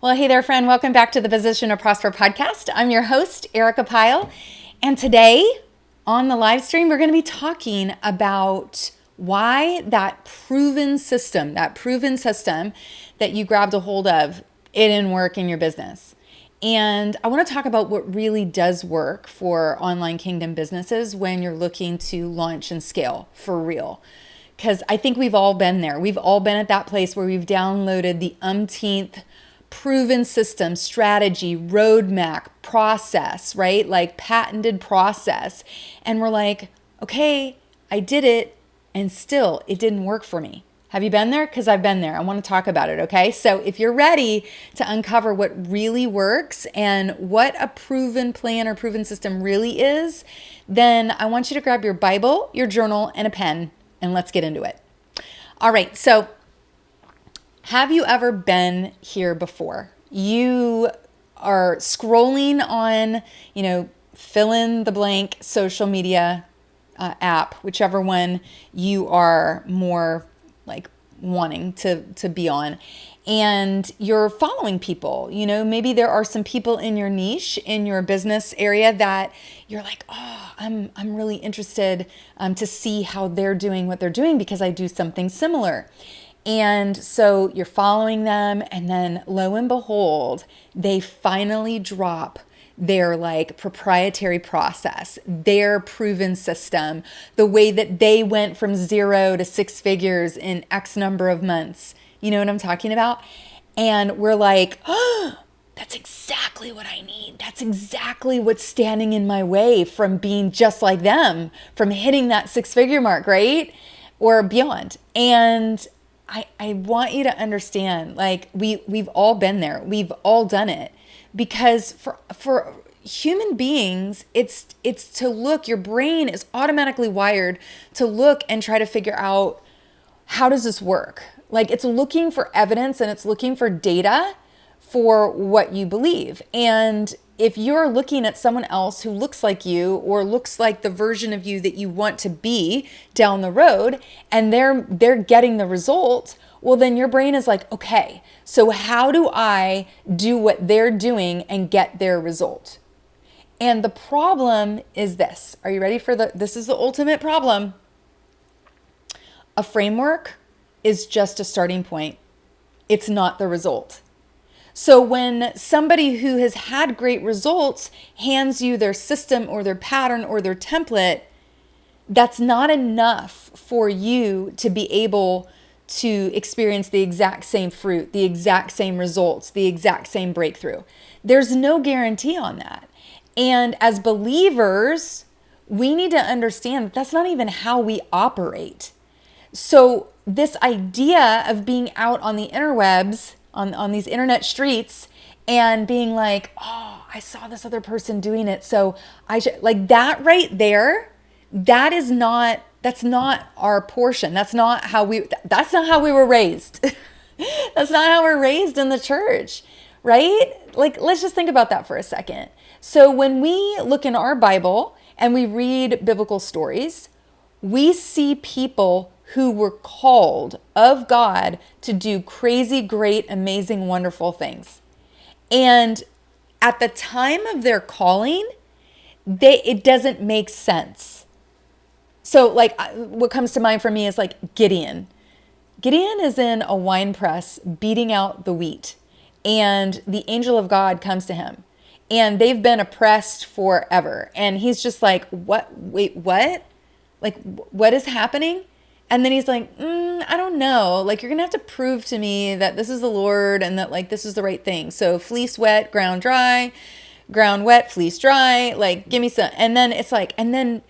Well, hey there, friend. Welcome back to the Position to Prosper podcast. I'm your host, Erica Pyle. And today on the live stream, we're going to be talking about why that proven system that you grabbed a hold of, it didn't work in your business. And I want to talk about what really does work for online kingdom businesses when you're looking to launch and scale for real. Because I think we've all been there. We've all been at that place where we've downloaded the umpteenth proven system, strategy, roadmap, process, right? Like patented process. And we're like, okay, I did it and still it didn't work for me. Have you been there? Because I've been there. I want to talk about it, okay? So if you're ready to uncover what really works and what a proven plan or proven system really is, then I want you to grab your Bible, your journal, and a pen, and let's get into it. All right, so have you ever been here before? You are scrolling on, fill in the blank social media app, whichever one you are more like wanting to be on. And you're following people, maybe there are some people in your niche, in your business area that you're like, oh, I'm really interested to see how they're doing what they're doing because I do something similar. And so you're following them, and then lo and behold, they finally drop their proprietary process, their proven system, the way that they went from 0 to 6 figures in X number of months. You know what I'm talking about? And we're like, oh, that's exactly what I need. That's exactly what's standing in my way from being just like them, from hitting that 6-figure mark, right? Or beyond. And I want you to understand, we've all been there. We've all done it. Because for human beings, it's to look, your brain is automatically wired to look and try to figure out, how does this work? It's looking for evidence and it's looking for data for what you believe. And if you're looking at someone else who looks like you or looks like the version of you that you want to be down the road, and they're getting the result, well, then your brain is like, okay, so how do I do what they're doing and get their result? And the problem is this. Are you ready for this is the ultimate problem. A framework is just a starting point. It's not the result. So when somebody who has had great results hands you their system or their pattern or their template, that's not enough for you to be able to experience the exact same fruit, the exact same results, the exact same breakthrough. There's no guarantee on that. And as believers, we need to understand that that's not even how we operate. So this idea of being out on the interwebs, on these internet streets, and being like, oh, I saw this other person doing it, so I should, that right there, that's not our portion. That's not how we were raised. That's not how we're raised in the church, right? Let's just think about that for a second. So when we look in our Bible and we read biblical stories, we see people who were called of God to do crazy, great, amazing, wonderful things. And at the time of their calling, it doesn't make sense. So what comes to mind for me is Gideon. Gideon is in a wine press beating out the wheat, and the angel of God comes to him. And they've been oppressed forever. And he's just like, what? Wait, what? What is happening? And then he's like, I don't know. You're going to have to prove to me that this is the Lord and that this is the right thing. So fleece wet, ground dry, ground wet, fleece dry. Give me some. And then it's and then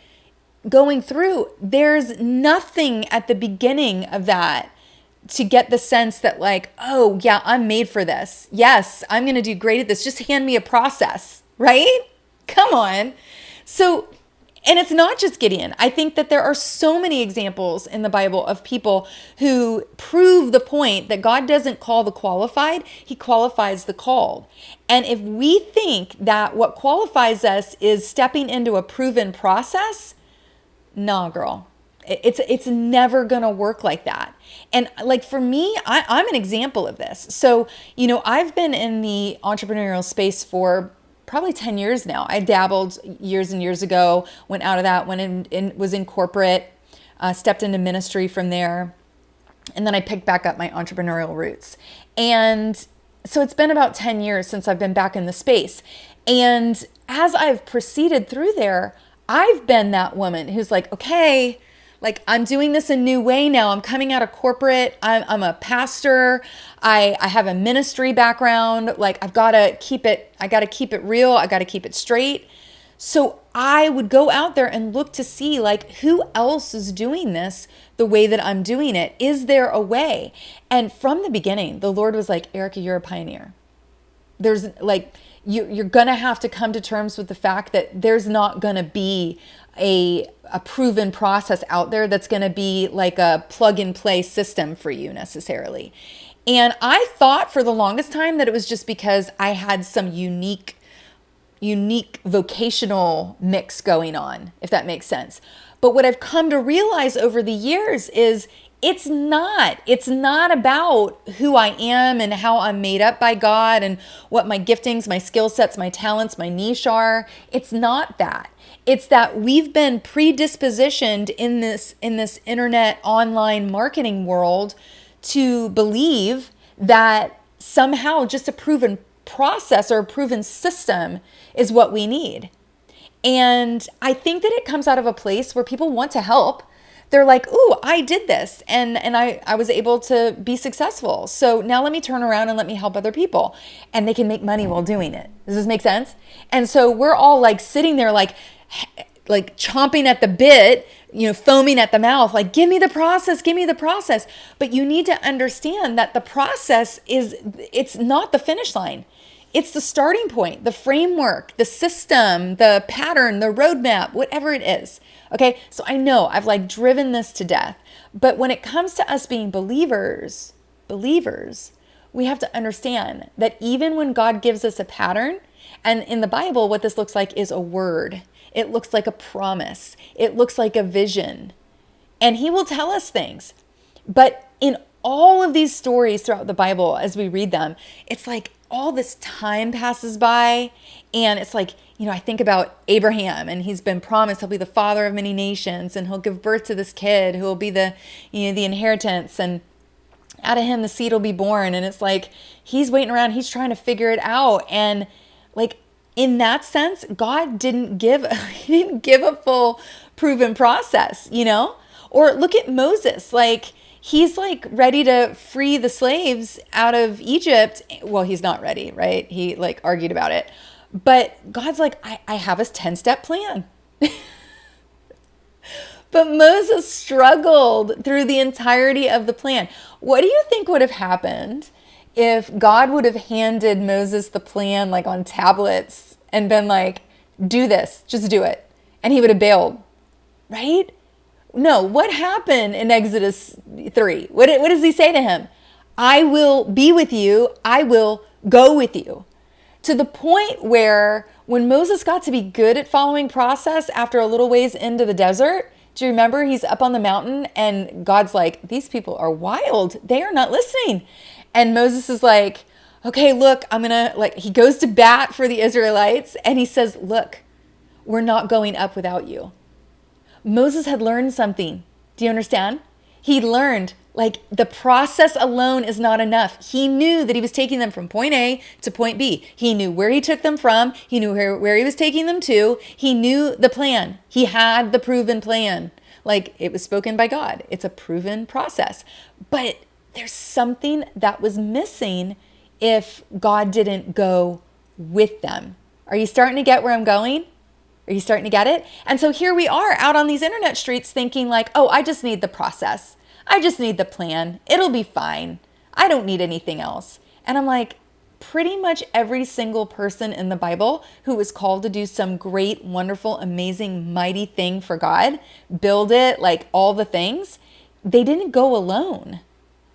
going through, there's nothing at the beginning of that to get the sense that oh yeah, I'm made for this. Yes, I'm going to do great at this. Just hand me a process, right? Come on. So, and it's not just Gideon. I think that there are so many examples in the Bible of people who prove the point that God doesn't call the qualified, he qualifies the called. And if we think that what qualifies us is stepping into a proven process, nah, girl. It's never going to work like that. And like for me, I'm an example of this. So, I've been in the entrepreneurial space for probably 10 years now. I dabbled years and years ago, went out of that, went in was in corporate, stepped into ministry from there. And then I picked back up my entrepreneurial roots. And so it's been about 10 years since I've been back in the space. And as I've proceeded through there, I've been that woman who's like, okay, like I'm doing this a new way now. I'm coming out of corporate. I'm a pastor. I have a ministry background. Like I got to keep it real. I got to keep it straight. So I would go out there and look to see like who else is doing this the way that I'm doing it. Is there a way? And from the beginning, the Lord was like, Erica, you're a pioneer. There's like, you're going to have to come to terms with the fact that there's not going to be a proven process out there that's going to be like a plug and play system for you necessarily. And I thought for the longest time that it was just because I had some unique vocational mix going on, if that makes sense. But what I've come to realize over the years is it's not about who I am and how I'm made up by God and what my giftings, my skill sets, my talents, my niche are. It's not that. It's that we've been predispositioned in this internet online marketing world to believe that somehow just a proven process or a proven system is what we need. And I think that it comes out of a place where people want to help. They're like, ooh, I did this and I was able to be successful. So now let me turn around and let me help other people. And they can make money while doing it. Does this make sense? And so we're all like sitting there like chomping at the bit, foaming at the mouth, like, give me the process, give me the process. But you need to understand that the process it's not the finish line. It's the starting point, the framework, the system, the pattern, the roadmap, whatever it is. Okay, so I know I've like driven this to death, but when it comes to us being believers, we have to understand that even when God gives us a pattern, and in the Bible, what this looks like is a word. It looks like a promise. It looks like a vision. And he will tell us things. But in all of these stories throughout the Bible, as we read them, it's like all this time passes by. And it's like, I think about Abraham, and he's been promised he'll be the father of many nations, and he'll give birth to this kid who will be the inheritance, and out of him the seed will be born. And it's like he's waiting around, he's trying to figure it out. And like in that sense, God didn't give a full proven process, Or look at Moses, like he's like ready to free the slaves out of Egypt. Well, he's not ready, right? He like argued about it. But God's like, I have a 10-step plan. But Moses struggled through the entirety of the plan. What do you think would have happened if God would have handed Moses the plan like on tablets and been like, do this, just do it? And he would have bailed, right? No, what happened in Exodus 3? What does he say to him? I will be with you. I will go with you. To the point where when Moses got to be good at following process after a little ways into the desert, do you remember he's up on the mountain and God's like, these people are wild. They are not listening. And Moses is like, okay, look, he goes to bat for the Israelites and he says, look, we're not going up without you. Moses had learned something. Do you understand? He learned like the process alone is not enough. He knew that he was taking them from point A to point B. He knew where he took them from. He knew where he was taking them to. He knew the plan. He had the proven plan. Like it was spoken by God. It's a proven process. But there's something that was missing if God didn't go with them. Are you starting to get where I'm going? Are you starting to get it? And so here we are out on these internet streets thinking like, oh, I just need the process. I just need the plan. It'll be fine. I don't need anything else. And I'm like, pretty much every single person in the Bible who was called to do some great, wonderful, amazing, mighty thing for God, build it, like all the things, they didn't go alone.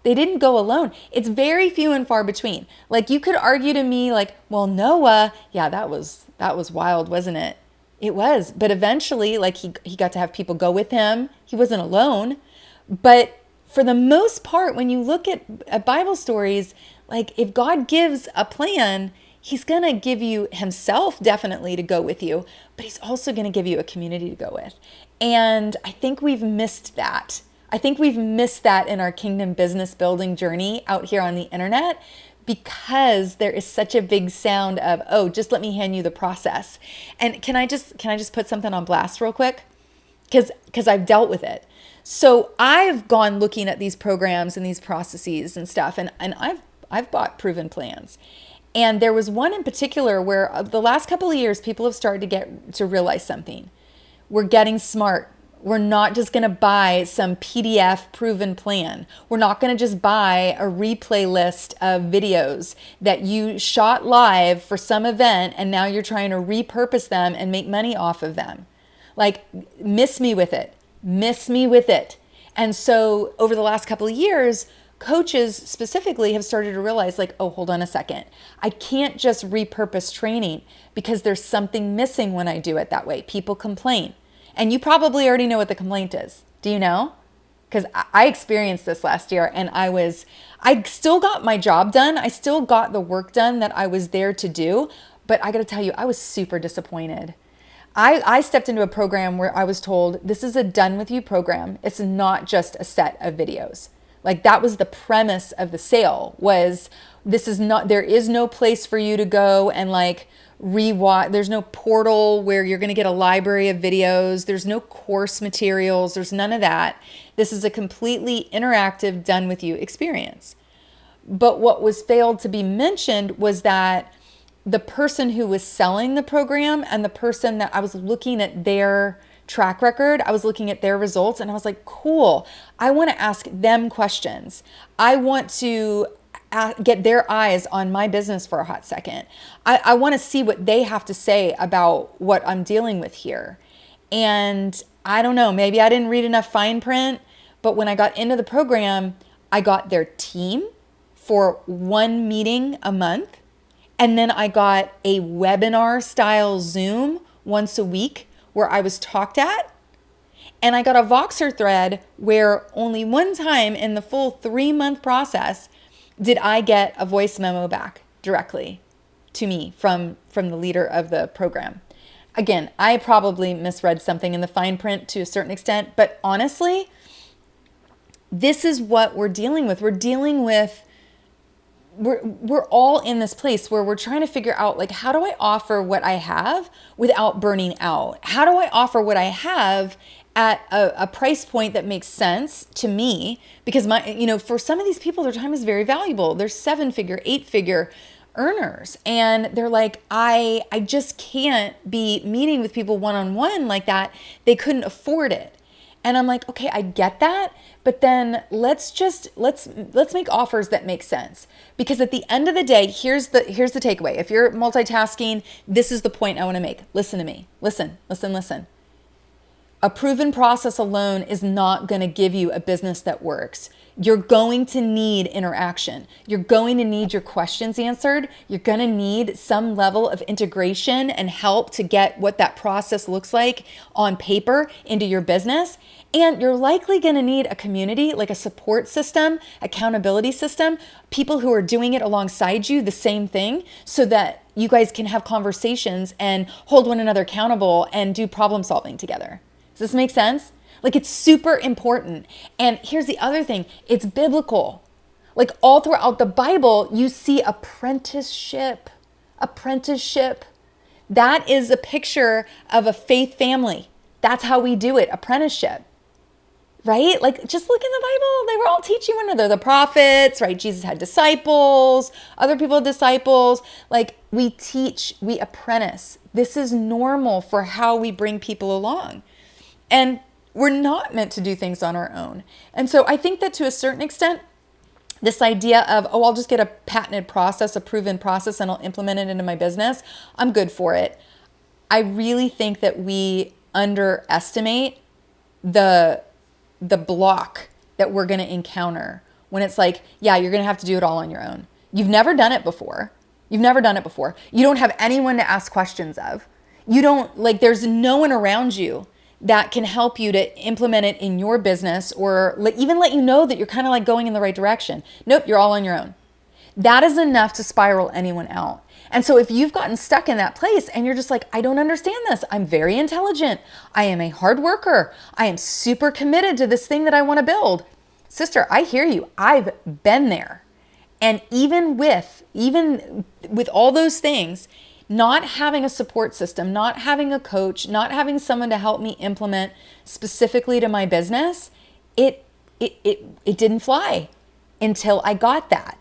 They didn't go alone. It's very few and far between. Like you could argue to me like, well, Noah, yeah, that was wild, wasn't it? It was. But eventually, like he got to have people go with him. He wasn't alone. But for the most part, when you look at Bible stories, like if God gives a plan, he's going to give you himself definitely to go with you, but he's also going to give you a community to go with. And I think we've missed that. I think we've missed that in our kingdom business building journey out here on the internet, because there is such a big sound of, oh, just let me hand you the process. And can I just put something on blast real quick? Because I've dealt with it. So I've gone looking at these programs and these processes and stuff, and I've bought proven plans. And there was one in particular where the last couple of years, people have started to realize something. We're getting smart. We're not just going to buy some PDF proven plan. We're not going to just buy a replay list of videos that you shot live for some event and now you're trying to repurpose them and make money off of them. Like, miss me with it. Miss me with it. And so over the last couple of years, coaches specifically have started to realize, like, oh, hold on a second. I can't just repurpose training because there's something missing when I do it that way. People complain. And you probably already know what the complaint is. Do you know? Because I experienced this last year, and I still got my job done. I still got the work done that I was there to do. But I got to tell you, I was super disappointed. I stepped into a program where I was told, this is a done with you program. It's not just a set of videos. Like, that was the premise of the sale, was there is no place for you to go and like rewatch. There's no portal where you're going to get a library of videos. There's no course materials. There's none of that. This is a completely interactive, done with you experience. But what was failed to be mentioned was that the person who was selling the program and the person that I was looking at their track record, I was looking at their results, and I was like, cool, I want to ask them questions. I want to get their eyes on my business for a hot second. I want to see what they have to say about what I'm dealing with here. And I don't know, maybe I didn't read enough fine print, but when I got into the program, I got their team for one meeting a month. And then I got a webinar style Zoom once a week where I was talked at. And I got a Voxer thread where only one time in the full 3-month process did I get a voice memo back directly to me from the leader of the program. Again, I probably misread something in the fine print to a certain extent, but honestly, this is what we're dealing with. We're all in this place where we're trying to figure out, like, how do I offer what I have without burning out? How do I offer what I have at a price point that makes sense to me? Because for some of these people, their time is very valuable. They're 7-figure, 8-figure earners. And they're like, I just can't be meeting with people one-on-one like that. They couldn't afford it. And I'm like, okay, I get that, but then let's make offers that make sense. Because at the end of the day, here's the takeaway. If you're multitasking, this is the point I want to make. Listen to me. Listen. A proven process alone is not going to give you a business that works. You're going to need interaction. You're going to need your questions answered. You're going to need some level of integration and help to get what that process looks like on paper into your business. And you're likely going to need a community, like a support system, accountability system, people who are doing it alongside you, the same thing, so that you guys can have conversations and hold one another accountable and do problem solving together. Does this make sense? Like, it's super important. And here's the other thing. It's biblical. Like, all throughout the Bible, you see apprenticeship. That is a picture of a faith family. That's how we do it, apprenticeship. Right? Like, just look in the Bible. They were all teaching one another. The prophets, right? Jesus had disciples. Other people had disciples. Like, we teach, we apprentice. This is normal for how we bring people along. And we're not meant to do things on our own. And so I think that to a certain extent, this idea of, oh, I'll just get a patented process, a proven process, and I'll implement it into my business, I'm good for it. I really think that we underestimate the block that we're going to encounter when it's like, yeah, you're going to have to do it all on your own. You've never done it before. You don't have anyone to ask questions of. You don't, like, there's no one around you that can help you to implement it in your business or even let you know that you're kind of like going in the right direction. Nope, you're all on your own. That is enough to spiral anyone out. And so if you've gotten stuck in that place and you're just like, I don't understand this. I'm very intelligent. I am a hard worker. I am super committed to this thing that I want to build. Sister, I hear you. I've been there. And even with all those things, not having a support system, not having a coach, not having someone to help me implement specifically to my business, it didn't fly until I got that.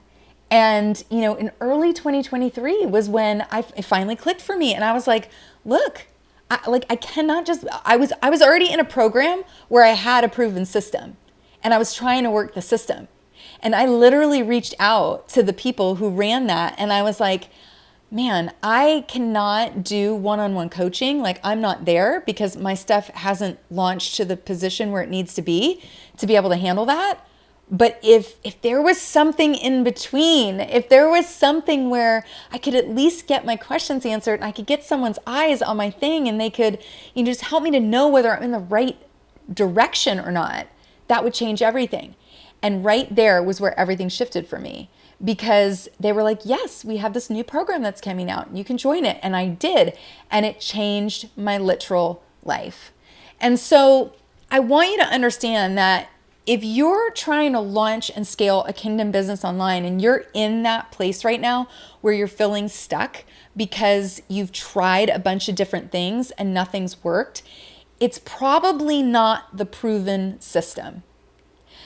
And, in early 2023 was when it finally clicked for me. And I was like, look, I cannot just, I was already in a program where I had a proven system and I was trying to work the system. And I literally reached out to the people who ran that. And I was like, man, I cannot do one-on-one coaching. Like, I'm not there because my stuff hasn't launched to the position where it needs to be able to handle that. But if there was something in between, if there was something where I could at least get my questions answered and I could get someone's eyes on my thing and they could just help me to know whether I'm in the right direction or not, that would change everything. And right there was where everything shifted for me, because they were like, yes, we have this new program that's coming out and you can join it. And I did. And it changed my literal life. And so I want you to understand that if you're trying to launch and scale a kingdom business online and you're in that place right now where you're feeling stuck because you've tried a bunch of different things and nothing's worked, it's probably not the proven system.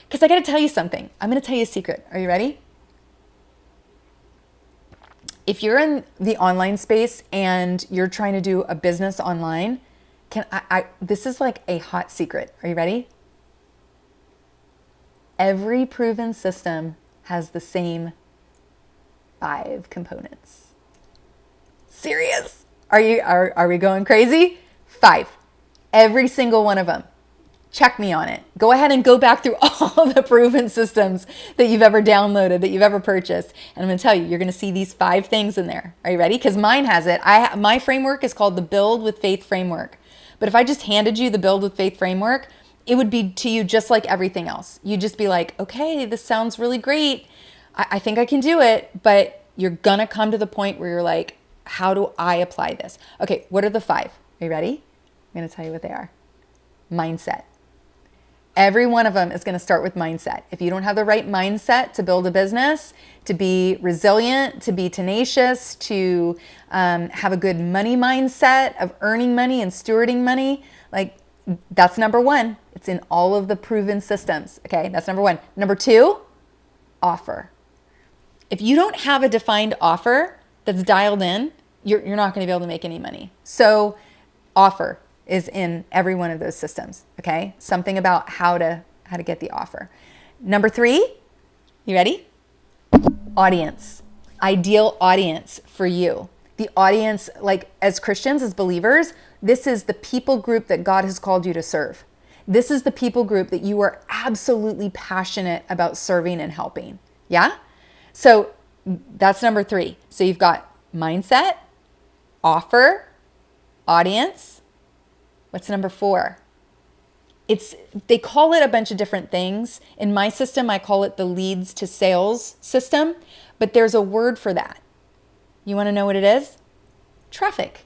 Because I got to tell you something. I'm going to tell you a secret. Are you ready? If you're in the online space and you're trying to do a business online, this is like a hot secret. Are you ready? Every proven system has the same 5 components. Serious? Are we going crazy? 5. Every single one of them. Check me on it. Go ahead and go back through all the proven systems that you've ever downloaded, that you've ever purchased. And I'm going to tell you, you're going to see these 5 things in there. Are you ready? Because mine has it. My framework is called the Build with Faith framework. But if I just handed you the Build with Faith framework, it would be to you just like everything else. You'd just be like, okay, this sounds really great. I think I can do it. But you're going to come to the point where you're like, how do I apply this? Okay, what are the 5? Are you ready? I'm going to tell you what they are. Mindset. Every one of them is going to start with mindset. If you don't have the right mindset to build a business, to be resilient, to be tenacious, to have a good money mindset of earning money and stewarding money, like, that's number 1. It's in all of the proven systems. Okay, that's number 1. Number 2, offer. If you don't have a defined offer that's dialed in, you're not going to be able to make any money. So offer is in every one of those systems. Okay, something about how to get the offer. Number 3, you ready? Audience. Ideal audience for you. The audience, like, as Christians, as believers, this is the people group that God has called you to serve. This is the people group that you are absolutely passionate about serving and helping. Yeah? So that's number 3. So you've got mindset, offer, audience. What's number 4? They call it a bunch of different things. In my system, I call it the leads to sales system, but there's a word for that. You want to know what it is? Traffic.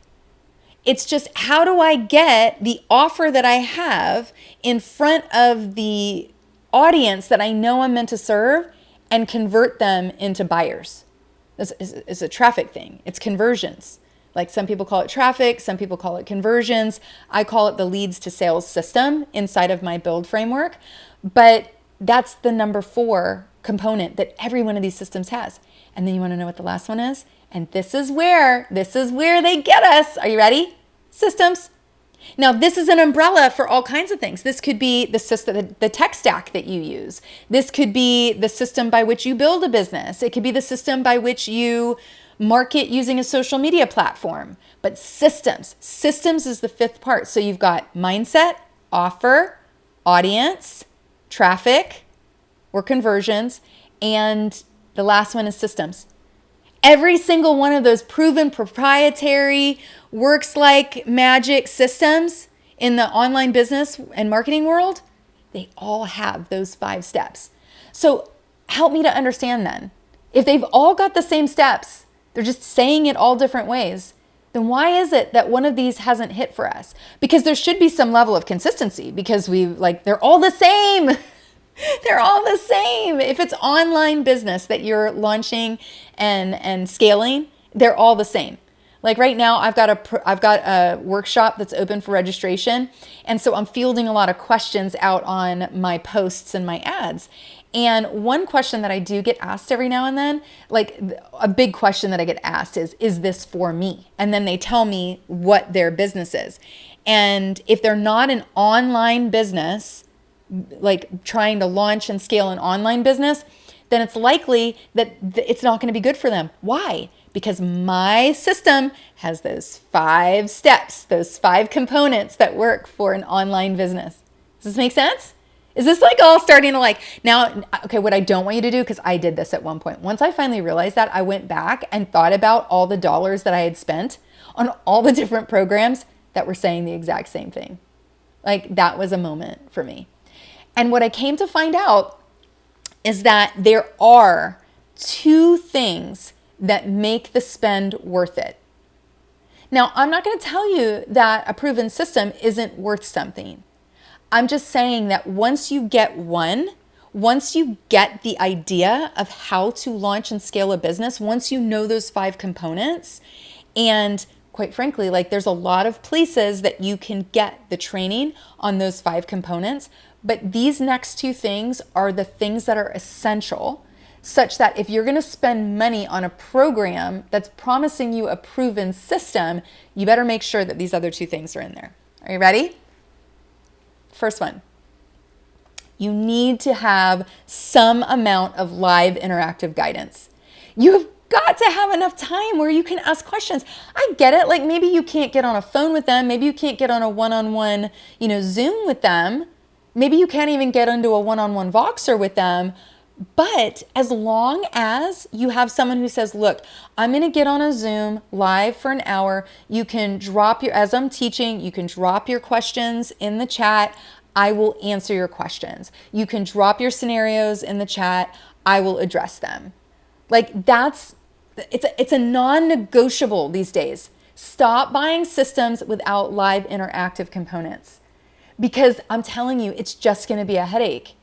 It's just, how do I get the offer that I have in front of the audience that I know I'm meant to serve and convert them into buyers? This is a traffic thing. It's conversions. Like, some people call it traffic, some people call it conversions. I call it the leads to sales system inside of my build framework. But that's the number 4 component that every one of these systems has. And then you want to know what the last one is? And this is where they get us. Are you ready? Systems. Now, this is an umbrella for all kinds of things. This could be the system, the tech stack that you use. This could be the system by which you build a business. It could be the system by which you market using a social media platform. But systems is the 5th part. So you've got mindset, offer, audience, traffic or conversions, and the last one is systems. Every single one of those proven proprietary works like magic systems in the online business and marketing world, they all have those 5 steps. So help me to understand then. If they've all got the same steps, they're just saying it all different ways, then why is it that one of these hasn't hit for us? Because there should be some level of consistency, because they're all the same. They're all the same. If it's online business that you're launching and scaling, they're all the same. Like right now, I've got a workshop that's open for registration. And so I'm fielding a lot of questions out on my posts and my ads. And one question that I do get asked every now and then, like a big question that I get asked is this for me? And then they tell me what their business is. And if they're not an online business, like trying to launch and scale an online business, then it's likely that it's not going to be good for them. Why? Because my system has those 5 steps, those 5 components that work for an online business. Does this make sense? Is this like all starting to now, okay, what I don't want you to do, because I did this at one point. Once I finally realized that, I went back and thought about all the dollars that I had spent on all the different programs that were saying the exact same thing. Like that was a moment for me. And what I came to find out is that there are 2 things that make the spend worth it. Now, I'm not going to tell you that a proven system isn't worth something. I'm just saying that once you get once you get the idea of how to launch and scale a business, once you know those 5 components, and quite frankly, there's a lot of places that you can get the training on those 5 components, but these next 2 things are the things that are essential, such that if you're going to spend money on a program that's promising you a proven system, you better make sure that these other 2 things are in there. Are you ready? First one, you need to have some amount of live interactive guidance. You've got to have enough time where you can ask questions. I get it. Like maybe you can't get on a phone with them. Maybe you can't get on a one-on-one, Zoom with them. Maybe you can't even get into a one-on-one Voxer with them. But as long as you have someone who says, look, I'm going to get on a Zoom live for an hour. You can as I'm teaching, you can drop your questions in the chat. I will answer your questions. You can drop your scenarios in the chat. I will address them. It's a non-negotiable these days. Stop buying systems without live interactive components, because I'm telling you, it's just going to be a headache.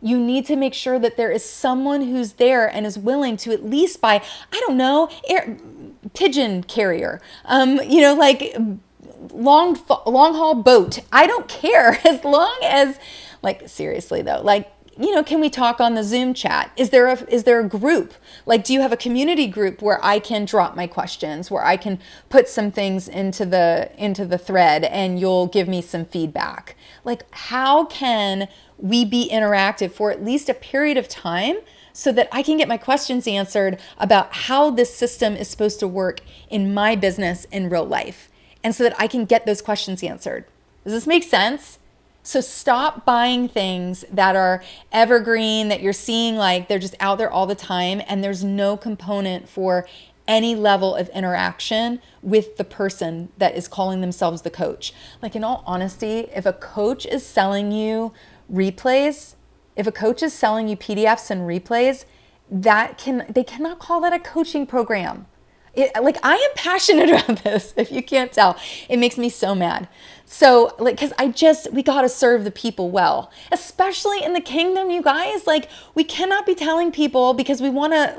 You need to make sure that there is someone who's there and is willing to at least buy, pigeon carrier, long haul boat. I don't care, as long as, seriously though, can we talk on the Zoom chat? Is there a group? Do you have a community group where I can drop my questions, where I can put some things into the thread and you'll give me some feedback? How can we be interactive for at least a period of time so that I can get my questions answered about how this system is supposed to work in my business in real life, and so that I can get those questions answered? Does this make sense? So stop buying things that are evergreen, that you're seeing they're just out there all the time, and there's no component for any level of interaction with the person that is calling themselves the coach. In all honesty, if a coach is selling you replays, if a coach is selling you PDFs and replays, they cannot call that a coaching program. I am passionate about this, if you can't tell. It makes me so mad. So, because we got to serve the people well, especially in the kingdom, you guys. We cannot be telling people, because we want to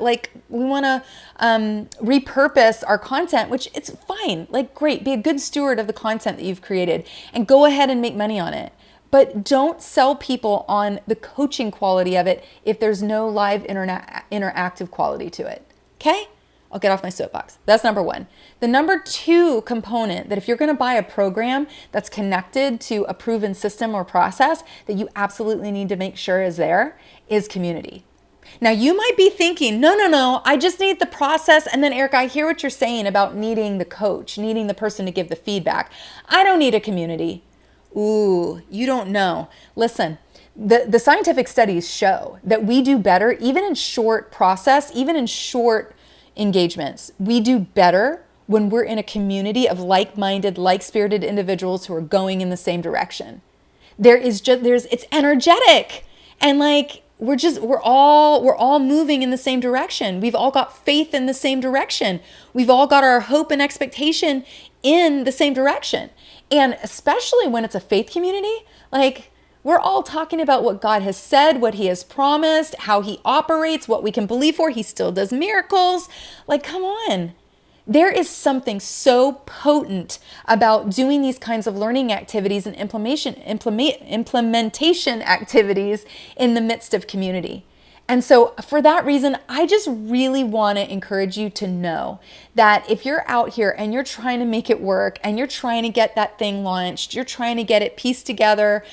repurpose our content, which it's fine. Great, be a good steward of the content that you've created and go ahead and make money on it. But don't sell people on the coaching quality of it if there's no live interactive quality to it. Okay? I'll get off my soapbox. That's number 1. The number 2 component, that if you're going to buy a program that's connected to a proven system or process that you absolutely need to make sure is there, is community. Now you might be thinking, no, I just need the process. And then Erica, I hear what you're saying about needing the coach, needing the person to give the feedback. I don't need a community. Ooh, you don't know. Listen, the scientific studies show that we do better, even in short process, even in short engagements. We do better when we're in a community of like-minded, like-spirited individuals who are going in the same direction. It's energetic. And like, we're all moving in the same direction. We've all got faith in the same direction. We've all got our hope and expectation in the same direction. And especially when it's a faith community, like, we're all talking about what God has said, what he has promised, how he operates, what we can believe for. He still does miracles. Like, come on. There is something so potent about doing these kinds of learning activities and implementation activities in the midst of community. And so for that reason, I just really want to encourage you to know that if you're out here and you're trying to make it work and you're trying to get that thing launched, you're trying to get it pieced together,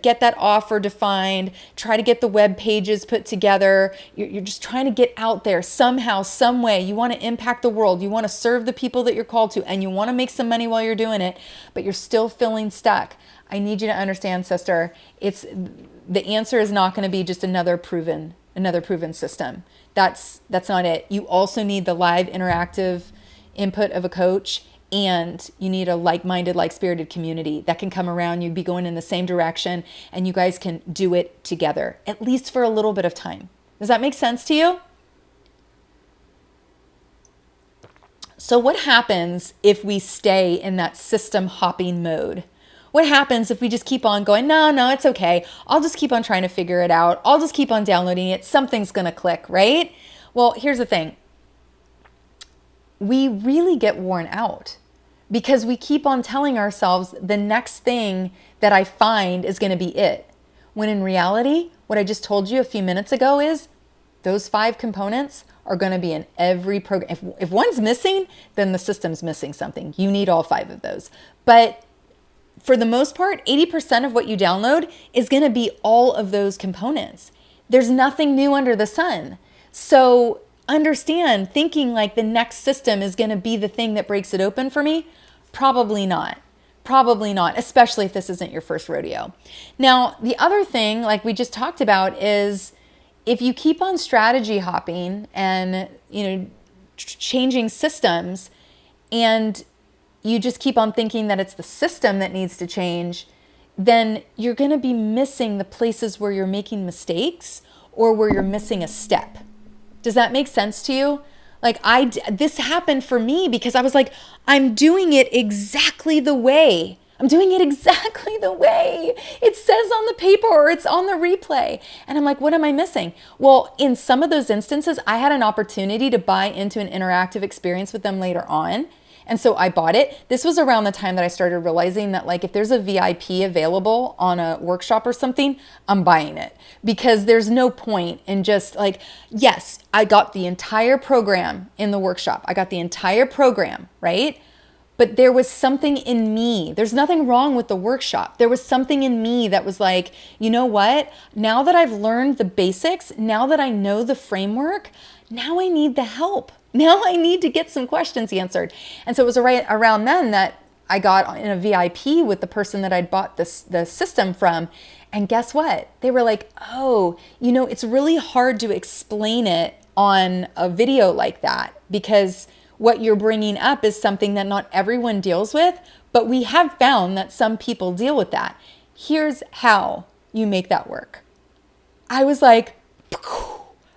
get that offer defined, try to get the web pages put together, you're just trying to get out there somehow, some way. You want to impact the world. You want to serve the people that you're called to, and you want to make some money while you're doing it, but you're still feeling stuck. I need you to understand, sister, the answer is not going to be just another proven system. That's not it. You also need the live interactive input of a coach, and you need a like-minded, like-spirited community that can come around you, be going in the same direction, and you guys can do it together, at least for a little bit of time. Does that make sense to you? So what happens if we stay in that system hopping mode? What happens if we just keep on going, no, it's okay. I'll just keep on trying to figure it out. I'll just keep on downloading it. Something's going to click, right? Well, here's the thing. We really get worn out because we keep on telling ourselves the next thing that I find is going to be it. When in reality, what I just told you a few minutes ago is those 5 components are going to be in every program. If one's missing, then the system's missing something. You need all 5 of those. But for the most part, 80% of what you download is going to be all of those components. There's nothing new under the sun. So understand, thinking like the next system is going to be the thing that breaks it open for me, probably not. Probably not, especially if this isn't your first rodeo. Now, the other thing, like we just talked about, is if you keep on strategy hopping and, changing systems, and you just keep on thinking that it's the system that needs to change, then you're going to be missing the places where you're making mistakes or where you're missing a step. Does that make sense to you? Like this happened for me because I was like, I'm doing it exactly the way. I'm doing it exactly the way it says on the paper or it's on the replay. And I'm like, what am I missing? Well, in some of those instances, I had an opportunity to buy into an interactive experience with them later on. And so I bought it. This was around the time that I started realizing that, like, if there's a VIP available on a workshop or something, I'm buying it, because there's no point in just like, yes, I got the entire program in the workshop. I got the entire program, right? But there was something in me. There's nothing wrong with the workshop. There was something in me that was like, you know what? Now that I've learned the basics, now that I know the framework, now I need the help. Now I need to get some questions answered. And so it was right around then that I got in a VIP with the person that I'd bought the system from. And guess what? They were like, oh, it's really hard to explain it on a video like that, because what you're bringing up is something that not everyone deals with, but we have found that some people deal with that. Here's how you make that work. I was like,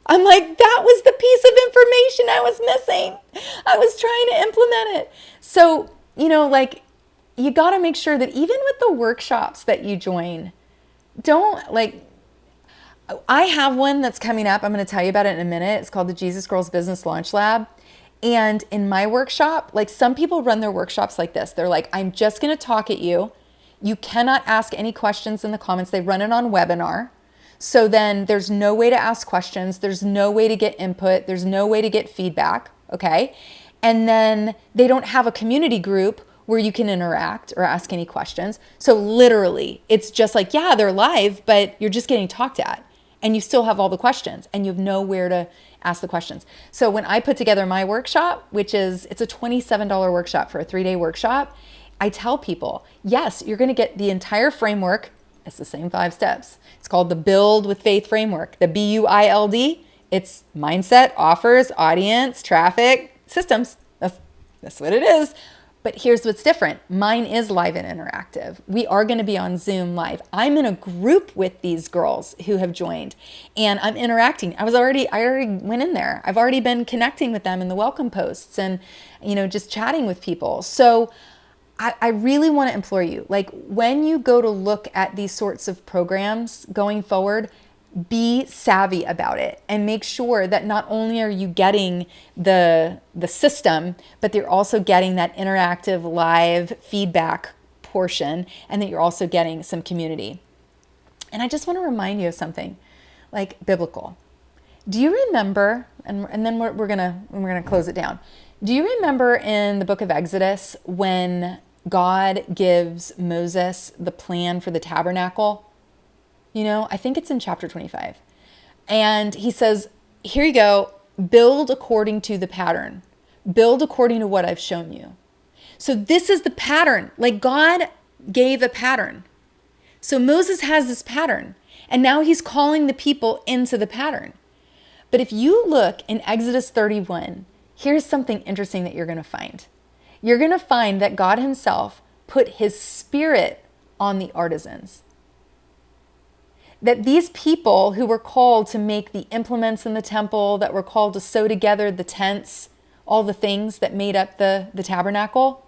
that was the piece of information I was missing. I was trying to implement it. So, you got to make sure that even with the workshops that you join, I have one that's coming up. I'm going to tell you about it in a minute. It's called the Jesus Girls Business Launch Lab. And in my workshop, some people run their workshops like this. They're like, I'm just going to talk at you. You cannot ask any questions in the comments. They run it on webinar. So then there's no way to ask questions. There's no way to get input. There's no way to get feedback. Okay. And then they don't have a community group where you can interact or ask any questions. So literally it's just like, yeah, they're live, but you're just getting talked at and you still have all the questions and you have nowhere to ask the questions. So when I put together my workshop, it's a $27 workshop for a 3-day workshop, I tell people, yes, you're going to get the entire framework. It's the same 5 steps. It's called the Build with Faith framework, the BUILD. It's mindset, offers, audience, traffic, systems. That's what it is. But here's what's different. Mine is live and interactive. We are going to be on Zoom live. I'm in a group with these girls who have joined, and I'm interacting. I already went in there. I've already been connecting with them in the welcome posts and, just chatting with people. So I really want to implore you, like when you go to look at these sorts of programs going forward, be savvy about it and make sure that not only are you getting the system, but you're also getting that interactive live feedback portion, and that you're also getting some community. And I just want to remind you of something like biblical. Do you remember, and then we're gonna close it down. Do you remember in the book of Exodus when God gives Moses the plan for the tabernacle? I think it's in chapter 25. And he says, here you go, build according to the pattern. Build according to what I've shown you. So this is the pattern. Like God gave a pattern. So Moses has this pattern. And now he's calling the people into the pattern. But if you look in Exodus 31, here's something interesting that you're going to find. You're going to find that God himself put his spirit on the artisans. That these people who were called to make the implements in the temple, that were called to sew together the tents, all the things that made up the tabernacle,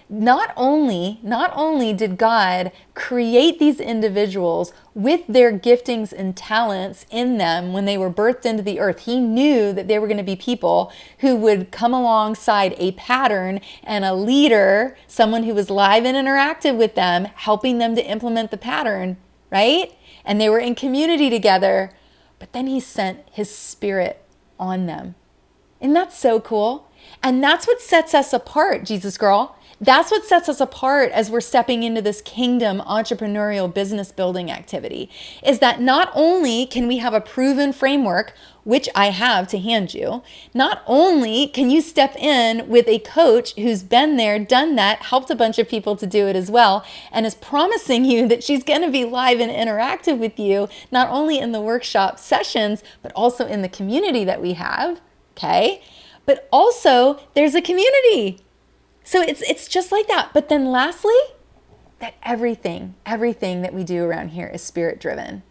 not only did God create these individuals with their giftings and talents in them when they were birthed into the earth, he knew that they were going to be people who would come alongside a pattern and a leader, someone who was live and interactive with them, helping them to implement the pattern, right? And they were in community together, but then he sent his spirit on them. Isn't that so cool? And that's what sets us apart, Jesus girl. That's what sets us apart as we're stepping into this kingdom entrepreneurial business building activity, is that not only can we have a proven framework, which I have to hand you, not only can you step in with a coach who's been there, done that, helped a bunch of people to do it as well, and is promising you that she's going to be live and interactive with you, not only in the workshop sessions, but also in the community that we have, okay? But also there's a community. So it's just like that. But then lastly, that everything that we do around here is spirit driven.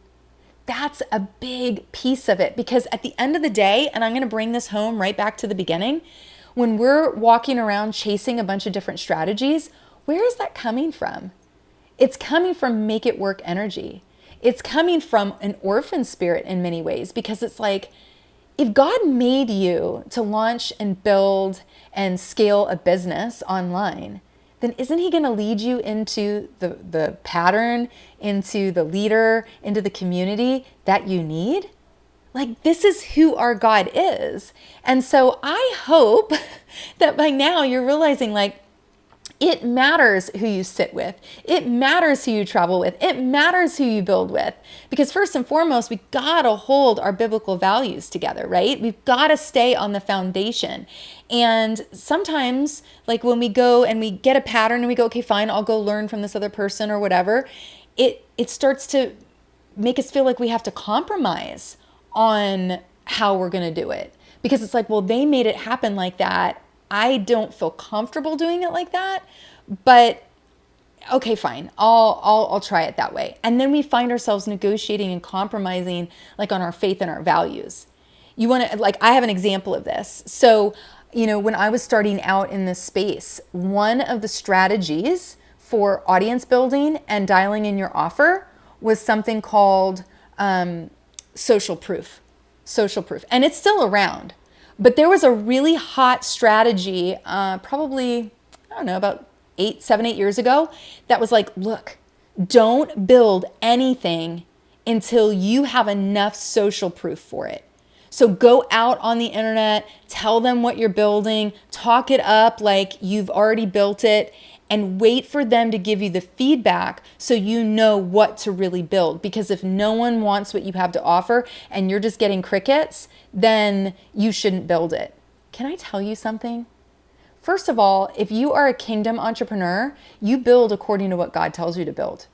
That's a big piece of it, because at the end of the day, and I'm going to bring this home right back to the beginning, when we're walking around chasing a bunch of different strategies, where is that coming from? It's coming from make it work energy. It's coming from an orphan spirit in many ways, because it's like, if God made you to launch and build and scale a business online, then isn't he going to lead you into the pattern, into the leader, into the community that you need? Like, this is who our God is. And so I hope that by now you're realizing, like, it matters who you sit with. It matters who you travel with. It matters who you build with. Because first and foremost, we gotta hold our biblical values together, right? We've gotta stay on the foundation. And sometimes, like when we go and we get a pattern and we go, okay, fine, I'll go learn from this other person or whatever, it starts to make us feel like we have to compromise on how we're gonna do it. Because it's like, well, they made it happen like that. I don't feel comfortable doing it like that, but okay, fine. I'll try it that way. And then we find ourselves negotiating and compromising, like on our faith and our values. You want to, like, I have an example of this. So, when I was starting out in this space, one of the strategies for audience building and dialing in your offer was something called social proof. And it's still around. But there was a really hot strategy, probably, I don't know, about 7, 8 years ago, that was like, look, don't build anything until you have enough social proof for it. So go out on the internet, tell them what you're building, talk it up like you've already built it, and wait for them to give you the feedback so you know what to really build. Because if no one wants what you have to offer and you're just getting crickets, then you shouldn't build it. Can I tell you something? First of all, if you are a kingdom entrepreneur, you build according to what God tells you to build,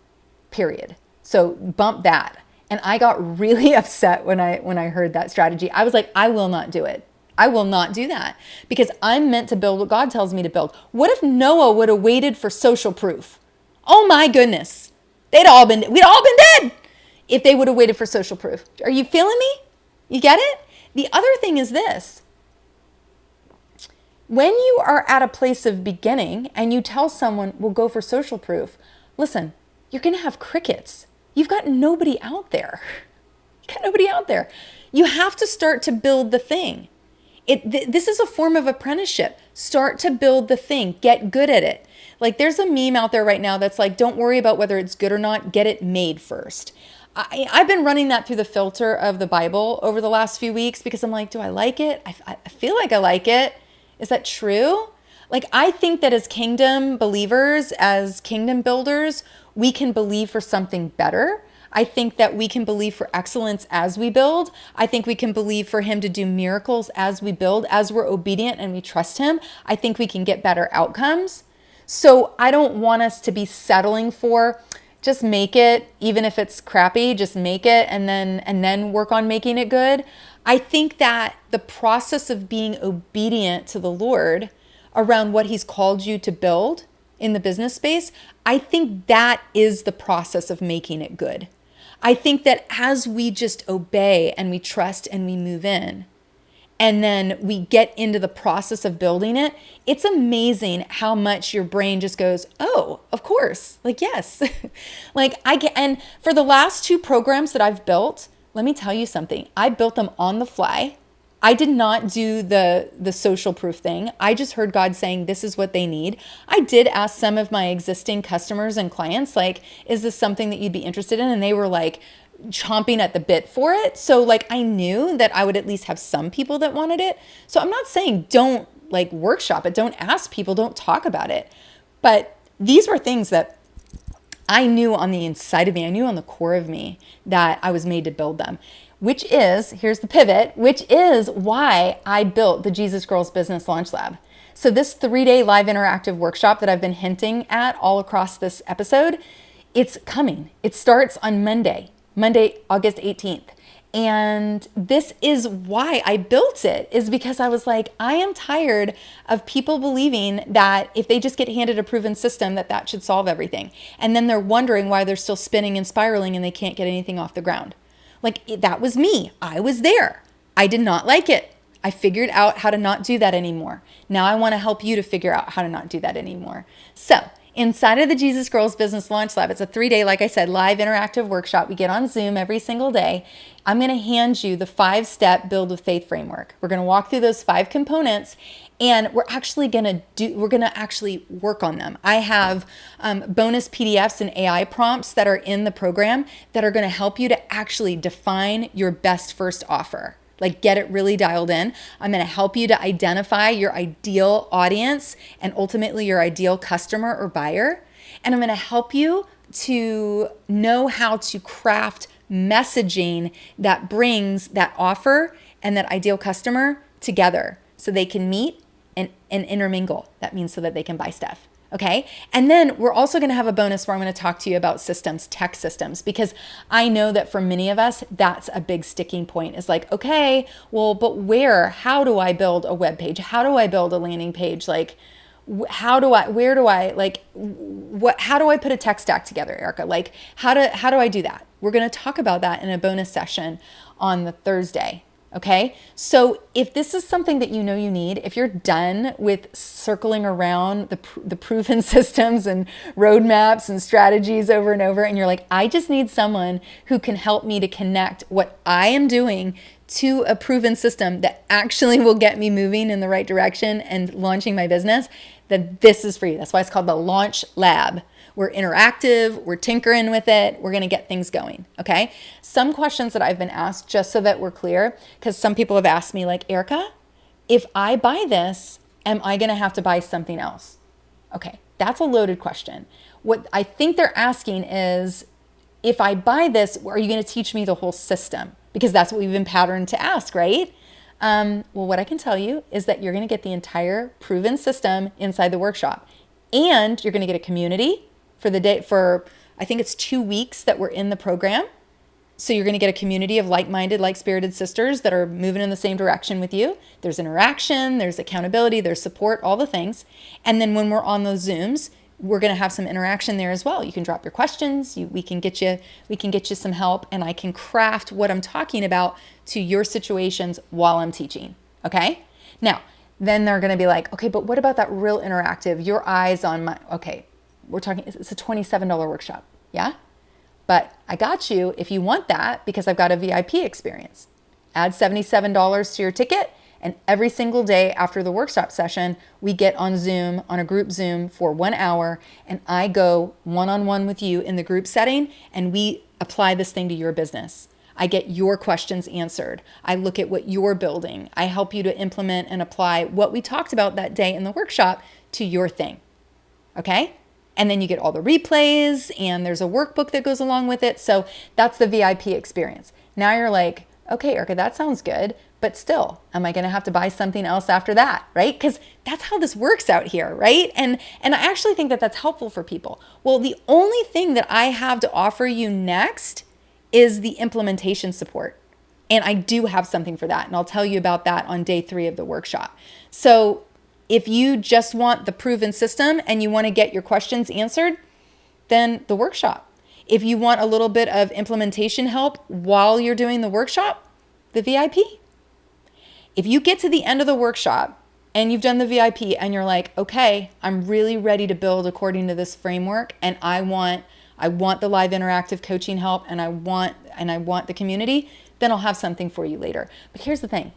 period. So bump that. And I got really upset when I heard that strategy. I was like, I will not do it. I will not do that because I'm meant to build what God tells me to build. What if Noah would have waited for social proof? Oh my goodness. We'd all been dead if they would have waited for social proof. Are you feeling me? You get it? The other thing is this. When you are at a place of beginning and you tell someone, we'll go for social proof, listen, you're going to have crickets. You've got nobody out there. You got nobody out there. You have to start to build the thing. This is a form of apprenticeship. Start to build the thing. Get good at it. Like there's a meme out there right now that's like, don't worry about whether it's good or not. Get it made first. I've been running that through the filter of the Bible over the last few weeks because I'm like, do I like it? I feel like I like it. Is that true? Like, I think that as kingdom believers, as kingdom builders, we can believe for something better. I think that we can believe for excellence as we build. I think we can believe for him to do miracles as we build, as we're obedient and we trust him. I think we can get better outcomes. So I don't want us to be settling for just make it, even if it's crappy, just make it and then work on making it good. I think that the process of being obedient to the Lord around what he's called you to build in the business space, I think that is the process of making it good. I think that as we just obey and we trust and we move in, and then we get into the process of building it, it's amazing how much your brain just goes, oh, of course, like, yes. And for the last 2 programs that I've built, let me tell you something. I built them on the fly. I did not do the social proof thing. I just heard God saying, this is what they need. I did ask some of my existing customers and clients, like, is this something that you'd be interested in? And they were like, chomping at the bit for it. So like I knew that I would at least have some people that wanted it. So I'm not saying don't like workshop it, don't ask people, don't talk about it. But these were things that I knew on the inside of me, I knew on the core of me that I was made to build them, which is, here's the pivot, which is why I built the Jesus Girls Business Launch Lab. So this 3-day live interactive workshop that I've been hinting at all across this episode, it's coming. It starts on Monday, August 18th. And this is why I built it, is because I was like, I am tired of people believing that if they just get handed a proven system, that should solve everything. And then they're wondering why they're still spinning and spiraling and they can't get anything off the ground. Like that was me. I was there. I did not like it. I figured out how to not do that anymore. Now I want to help you to figure out how to not do that anymore. So inside of the Jesus Girls Business Launch Lab, it's a 3-day, like I said, live interactive workshop. We get on Zoom every single day. I'm going to hand you the 5-step Build with Faith framework. We're going to walk through those 5 components, and we're going to actually work on them. I have bonus PDFs and AI prompts that are in the program that are going to help you to actually define your best first offer. Like get it really dialed in. I'm going to help you to identify your ideal audience and ultimately your ideal customer or buyer. And I'm going to help you to know how to craft messaging that brings that offer and that ideal customer together so they can meet and intermingle. That means so that they can buy stuff. Okay. And then we're also going to have a bonus where I'm going to talk to you about systems, tech systems, because I know that for many of us, that's a big sticking point. It's like, okay, well, but how do I build a web page? How do I build a landing page? Like, how do I put a tech stack together, Erica? Like, how do I do that? We're going to talk about that in a bonus session on the Thursday. Okay, so if this is something that you know you need, if you're done with circling around the proven systems and roadmaps and strategies over and over, and you're like, I just need someone who can help me to connect what I am doing to a proven system that actually will get me moving in the right direction and launching my business, then this is for you. That's why it's called the Launch Lab. We're interactive, we're tinkering with it, we're gonna get things going, okay? Some questions that I've been asked, just so that we're clear, because some people have asked me like, Erica, if I buy this, am I gonna have to buy something else? Okay, that's a loaded question. What I think they're asking is, if I buy this, are you gonna teach me the whole system? Because that's what we've been patterned to ask, right? Well, what I can tell you is that you're gonna get the entire proven system inside the workshop. And you're gonna get a community for I think it's 2 weeks that we're in the program. So you're going to get a community of like-minded, like-spirited sisters that are moving in the same direction with you. There's interaction, there's accountability, there's support, all the things. And then when we're on those Zooms, we're going to have some interaction there as well. You can drop your questions. We can get you some help, and I can craft what I'm talking about to your situations while I'm teaching. Okay? Now, then they're going to be like, okay, but what about that real interactive? Your eyes on my, okay, we're talking, it's a $27 workshop. Yeah? But I got you if you want that, because I've got a VIP experience. Add $77 to your ticket, and every single day after the workshop session, we get on Zoom, on a group Zoom for 1 hour, and I go one-on-one with you in the group setting, and we apply this thing to your business. I get your questions answered. I look at what you're building. I help you to implement and apply what we talked about that day in the workshop to your thing. Okay? And then you get all the replays, and there's a workbook that goes along with it. So that's the VIP experience. Now you're like, okay, Erica, that sounds good, but still, am I going to have to buy something else after that, right? Because that's how this works out here, right? And I actually think that that's helpful for people. Well, the only thing that I have to offer you next is the implementation support. And I do have something for that, and I'll tell you about that on day 3 of the workshop. So if you just want the proven system and you want to get your questions answered, then the workshop. If you want a little bit of implementation help while you're doing the workshop, the VIP. If you get to the end of the workshop and you've done the VIP and you're like, okay, I'm really ready to build according to this framework, and I want the live interactive coaching help, and I want the community, then I'll have something for you later. But here's the thing.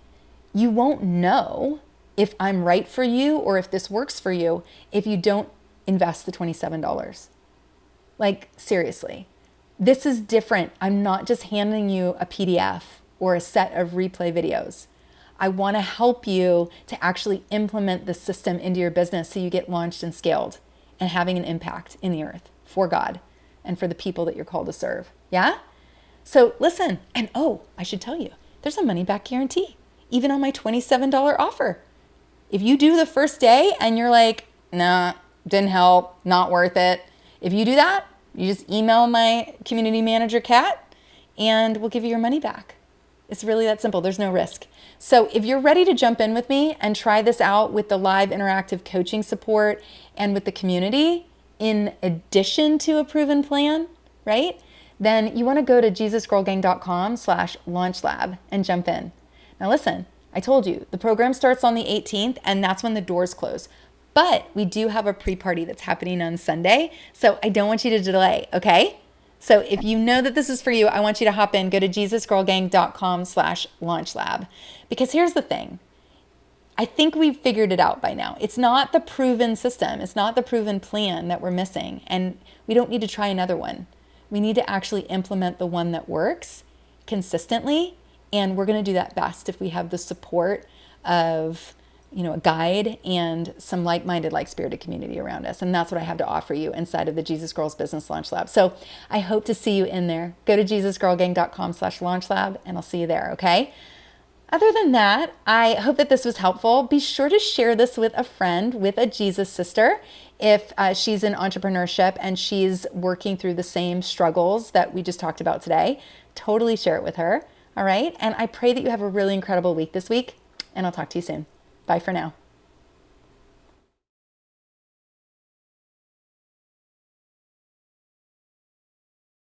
You won't know if I'm right for you or if this works for you if you don't invest the $27. Like, seriously, this is different. I'm not just handing you a PDF or a set of replay videos. I want to help you to actually implement the system into your business so you get launched and scaled and having an impact in the earth for God and for the people that you're called to serve. Yeah? So listen, and I should tell you, there's a money back guarantee, even on my $27 offer. If you do the first day and you're like, nah, didn't help, not worth it. If you do that, you just email my community manager, Kat, and we'll give you your money back. It's really that simple. There's no risk. So if you're ready to jump in with me and try this out with the live interactive coaching support and with the community, in addition to a proven plan, right? Then you want to go to jesusgirlgang.com/launch lab and jump in. Now listen, I told you, the program starts on the 18th, and that's when the doors close. But we do have a pre-party that's happening on Sunday, so I don't want you to delay, okay? So if you know that this is for you, I want you to hop in, go to jesusgirlgang.com/launch lab. Because here's the thing. I think we've figured it out by now. It's not the proven system. It's not the proven plan that we're missing. And we don't need to try another one. We need to actually implement the one that works consistently. And we're going to do that best if we have the support of, a guide and some like-minded, like-spirited community around us. And that's what I have to offer you inside of the Jesus Girls Business Launch Lab. So I hope to see you in there. Go to jesusgirlgang.com/launch lab, and I'll see you there, okay? Other than that, I hope that this was helpful. Be sure to share this with a friend, with a Jesus sister, if she's in entrepreneurship and she's working through the same struggles that we just talked about today. Totally share it with her, all right? And I pray that you have a really incredible week this week, and I'll talk to you soon. Bye for now.